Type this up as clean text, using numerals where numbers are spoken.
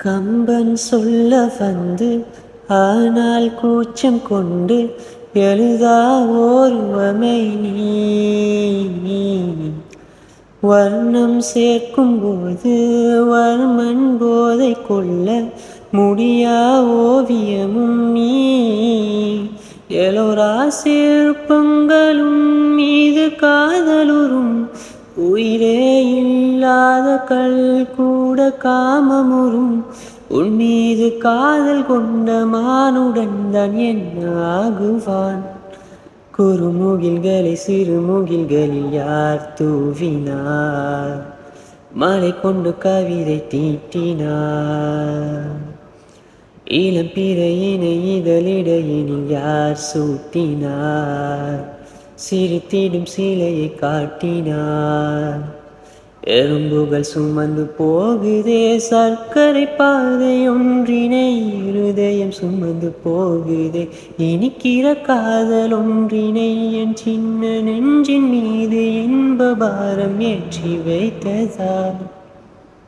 கம்பன் சொல்ல வந்து ஆனால் கூச்சம் கொண்டு எழுதா ஓர்வமை நீ வர்ணம் சேர்க்கும் போது வர்மன் போதை கொள்ள முடியா ஓவியமும் நீ எலோரா சிற்பங்களும் மீது காதலுறும் உயிரே இல்லாத கல் கூட காமமுறும் உன் மீது காதல் கொண்ட மானுடன் தான் என்ன ஆகுவான்? குறுமுகில்களை சிறுமுகில்களில் யார் தூவினார்? மலை கொண்டு கவிதை தீட்டினார். இளம் பிறையினை இதழிடையினில் யார் சூட்டினார்? சிரித்திடும் சிலையை காட்டினார். எறும்புகள் சுமந்து போகுதே சர்க்கரை பாதை ஒன்றினை இருதயம் சுமந்து போகுதே இனிக்கிற காதல் ஒன்றினை என் சின்ன நெஞ்சின் மீது இன்ப பாரம் ஏற்றி வைத்ததால்